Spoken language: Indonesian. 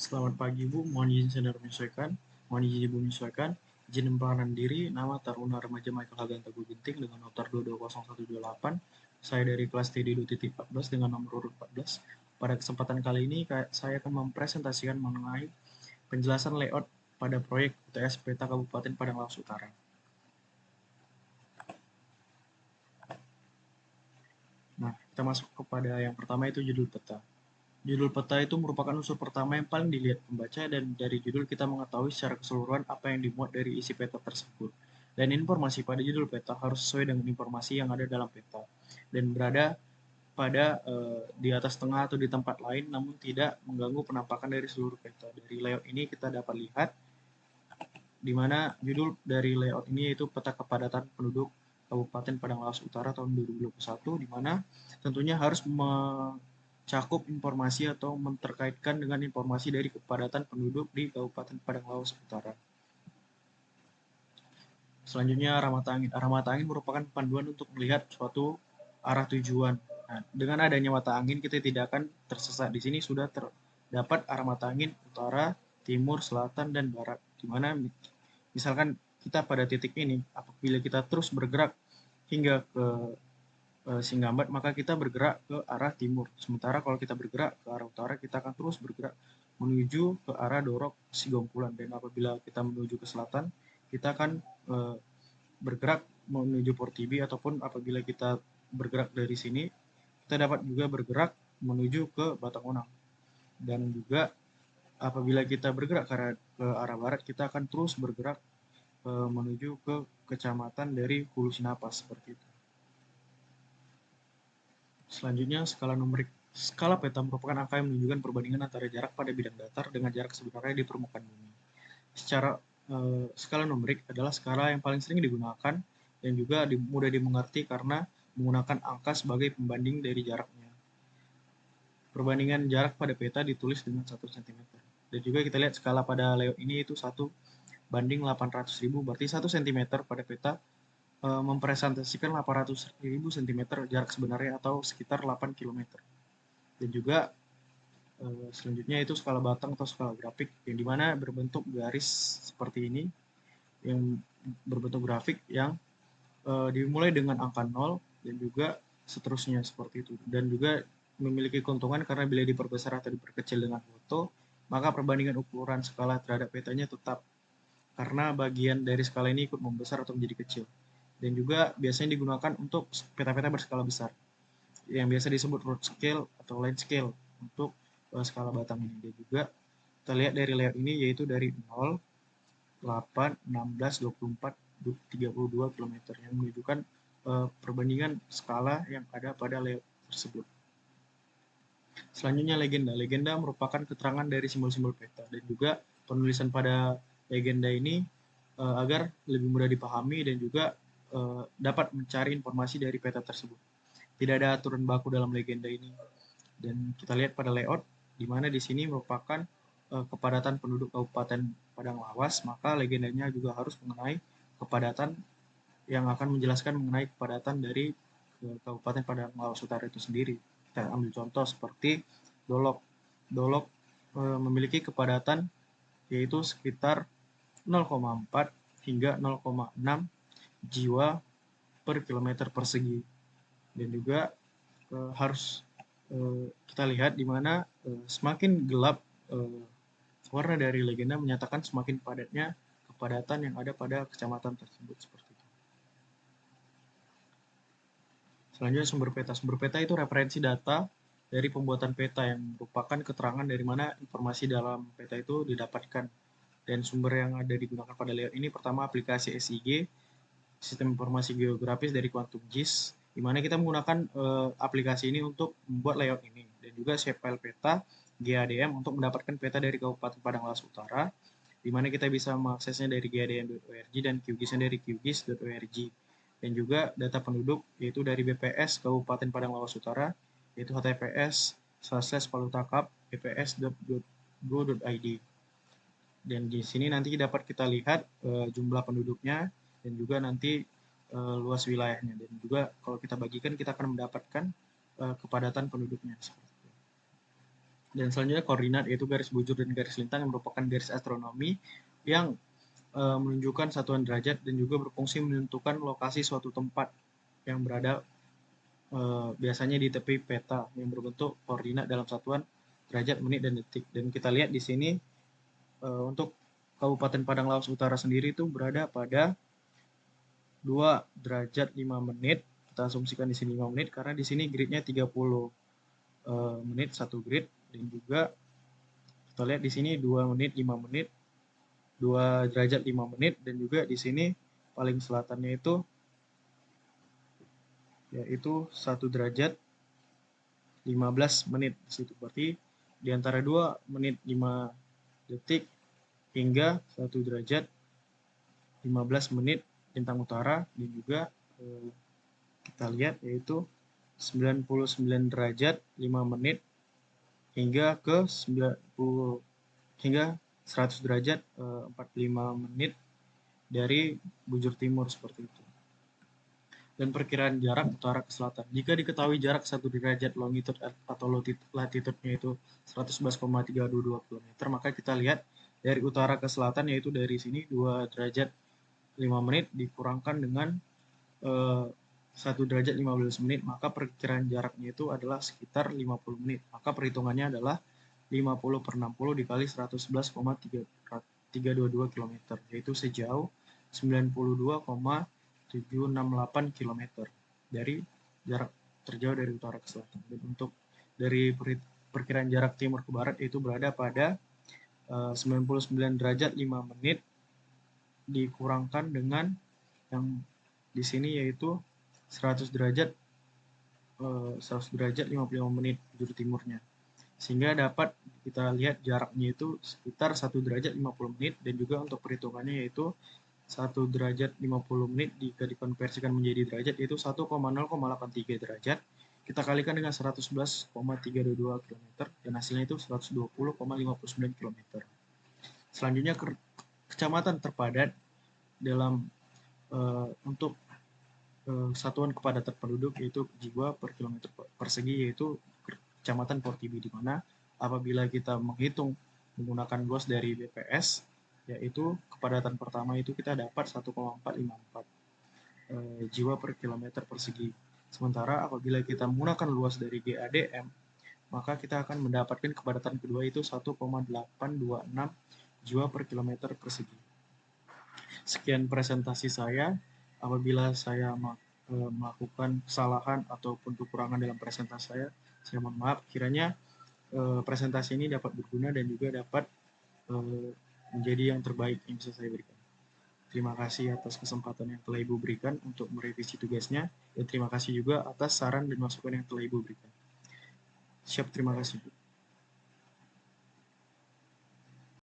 Selamat pagi Bu, mohon izin saya menyesuaikan. Mohon izin Ibu menyesuaikan. Izin pemeranan diri, nama Taruna Remaja Michael Hagan Teguh Ginting dengan notar 220128. Saya dari kelas TD2.14 dengan nomor urut 14. Pada kesempatan kali ini, saya akan mempresentasikan mengenai penjelasan layout pada proyek UTS Peta Kabupaten Padang Lawas Utara. Nah, kita masuk kepada yang pertama, itu judul peta. Judul peta itu merupakan unsur pertama yang paling dilihat pembaca, dan dari judul kita mengetahui secara keseluruhan apa yang dimuat dari isi peta tersebut. Dan informasi pada judul peta harus sesuai dengan informasi yang ada dalam peta dan berada pada di atas tengah atau di tempat lain, namun tidak mengganggu penampakan dari seluruh peta. Dari layout ini kita dapat lihat di mana judul dari layout ini yaitu peta kepadatan penduduk Kabupaten Padang Lawas Utara tahun 2021, di mana tentunya harus mencakup informasi atau menterkaitkan dengan informasi dari kepadatan penduduk di Kabupaten Padang Lawas Utara. Selanjutnya, arah mata angin. Arah mata angin merupakan panduan untuk melihat suatu arah tujuan. Nah, dengan adanya mata angin, kita tidak akan tersesat. Di sini sudah terdapat arah mata angin utara, timur, selatan, dan barat. Di mana misalkan kita pada titik ini, apabila kita terus bergerak hingga ke Singgambat, maka kita bergerak ke arah timur. Sementara kalau kita bergerak ke arah utara, kita akan terus bergerak menuju ke arah Dorok Sigongkulan. Dan apabila kita menuju ke selatan, kita akan bergerak menuju Portibi, ataupun apabila kita bergerak dari sini, kita dapat juga bergerak menuju ke Batangonang. Dan juga apabila kita bergerak ke arah barat, kita akan terus bergerak menuju ke kecamatan dari Hulu Sinapas, seperti itu. Selanjutnya, skala numerik. Skala peta merupakan angka yang menunjukkan perbandingan antara jarak pada bidang datar dengan jarak sebenarnya di permukaan bumi. Secara skala numerik adalah skala yang paling sering digunakan dan juga mudah dimengerti karena menggunakan angka sebagai pembanding dari jaraknya. Perbandingan jarak pada peta ditulis dengan 1 cm. Dan juga kita lihat skala pada layout ini itu 1/800.000, berarti 1 cm pada peta mempresentasikan 800.000 cm jarak sebenarnya, atau sekitar 8 km. Dan juga selanjutnya itu skala batang atau skala grafik, yang dimana berbentuk garis seperti ini, yang berbentuk grafik yang dimulai dengan angka 0 dan juga seterusnya, seperti itu. Dan juga memiliki keuntungan karena bila diperbesar atau diperkecil dengan foto, maka perbandingan ukuran skala terhadap petanya tetap, karena bagian dari skala ini ikut membesar atau menjadi kecil. Dan juga biasanya digunakan untuk peta-peta berskala besar, yang biasa disebut root scale atau line scale untuk skala batang ini. Dan juga kita lihat dari layout ini, yaitu dari 0, 8, 16, 24, 32 km, yang menunjukkan perbandingan skala yang ada pada layout tersebut. Selanjutnya, legenda. Legenda merupakan keterangan dari simbol-simbol peta, dan juga penulisan pada legenda ini agar lebih mudah dipahami dan juga dapat mencari informasi dari peta tersebut. Tidak ada aturan baku dalam legenda ini. Dan kita lihat pada layout, di mana di sini merupakan kepadatan penduduk Kabupaten Padang Lawas, maka legendanya juga harus mengenai kepadatan yang akan menjelaskan mengenai kepadatan dari Kabupaten Padang Lawas Utara itu sendiri. Kita ambil contoh seperti Dolok. Dolok memiliki kepadatan yaitu sekitar 0,4 hingga 0,6 jiwa per kilometer persegi. Dan juga harus kita lihat di mana semakin gelap warna dari legenda menyatakan semakin padatnya kepadatan yang ada pada kecamatan tersebut, seperti itu. Selanjutnya, sumber peta. Sumber peta itu referensi data dari pembuatan peta, yang merupakan keterangan dari mana informasi dalam peta itu didapatkan. Dan sumber yang ada digunakan pada layout ini, pertama aplikasi SIG, Sistem Informasi Geografis dari Quantum GIS, di mana kita menggunakan aplikasi ini untuk membuat layout ini. Dan juga shapefile peta GADM untuk mendapatkan peta dari Kabupaten Padang Lawas Utara, di mana kita bisa mengaksesnya dari gadm.org dan QGIS-nya dari qgis.org. Dan juga data penduduk, yaitu dari BPS Kabupaten Padang Lawas Utara, yaitu https://palutakap bps.go.id. Dan di sini nanti dapat kita lihat jumlah penduduknya dan juga nanti luas wilayahnya. Dan juga kalau kita bagikan, kita akan mendapatkan kepadatan penduduknya. Dan selanjutnya koordinat, yaitu garis bujur dan garis lintang yang merupakan garis astronomi yang menunjukkan satuan derajat dan juga berfungsi menentukan lokasi suatu tempat yang berada biasanya di tepi peta yang berbentuk koordinat dalam satuan derajat, menit, dan detik. Dan kita lihat di sini untuk Kabupaten Padang Lawas Utara sendiri itu berada pada 2 derajat 5 menit. Kita asumsikan di sini 5 menit karena di sini gridnya 30 menit satu grid, dan juga kita lihat di sini 2 menit 5 menit, 2 derajat 5 menit, dan juga di sini paling selatannya itu yaitu 1 derajat 15 menit di situ. Berarti di antara 2 menit 5 detik hingga 1 derajat 15 menit lintang utara, dan juga kita lihat yaitu 99 derajat 5 menit hingga ke 90 hingga 100 derajat 45 menit dari bujur timur seperti itu. Dan perkiraan jarak utara ke selatan. Jika diketahui jarak 1 derajat longitude atau latitude-nya itu 111,322 km, maka kita lihat dari utara ke selatan, yaitu dari sini 2 derajat 5 menit dikurangkan dengan 1 derajat 15 menit, maka perkiraan jaraknya itu adalah sekitar 50 menit. Maka perhitungannya adalah 50 per 60 dikali 111,322 km, yaitu sejauh 92,768 km dari jarak terjauh dari utara ke selatan. Dan untuk dari perkiraan jarak timur ke barat itu berada pada 99 derajat 5 menit dikurangkan dengan yang di sini yaitu 100 derajat 55 menit bujur timurnya, sehingga dapat kita lihat jaraknya itu sekitar 1 derajat 50 menit, dan juga untuk perhitungannya yaitu 1 derajat 50 menit jika dikonversikan menjadi derajat yaitu 1,083 derajat, kita kalikan dengan 111,322 km, dan hasilnya itu 120,59 km. Selanjutnya kecamatan terpadat dalam untuk satuan kepadatan penduduk yaitu jiwa per kilometer persegi, yaitu kecamatan Portibi, di mana apabila kita menghitung menggunakan luas dari BPS, yaitu kepadatan pertama itu kita dapat 1,454 jiwa per kilometer persegi. Sementara apabila kita menggunakan luas dari GADM, maka kita akan mendapatkan kepadatan kedua itu 1,826 jiwa per kilometer persegi. Sekian presentasi saya. Apabila saya melakukan kesalahan ataupun kekurangan dalam presentasi saya mohon maaf. Kiranya presentasi ini dapat berguna dan juga dapat menjadi yang terbaik yang bisa saya berikan. Terima kasih atas kesempatan yang telah Ibu berikan untuk merevisi tugasnya, dan terima kasih juga atas saran dan masukan yang telah Ibu berikan. Siap, terima kasih.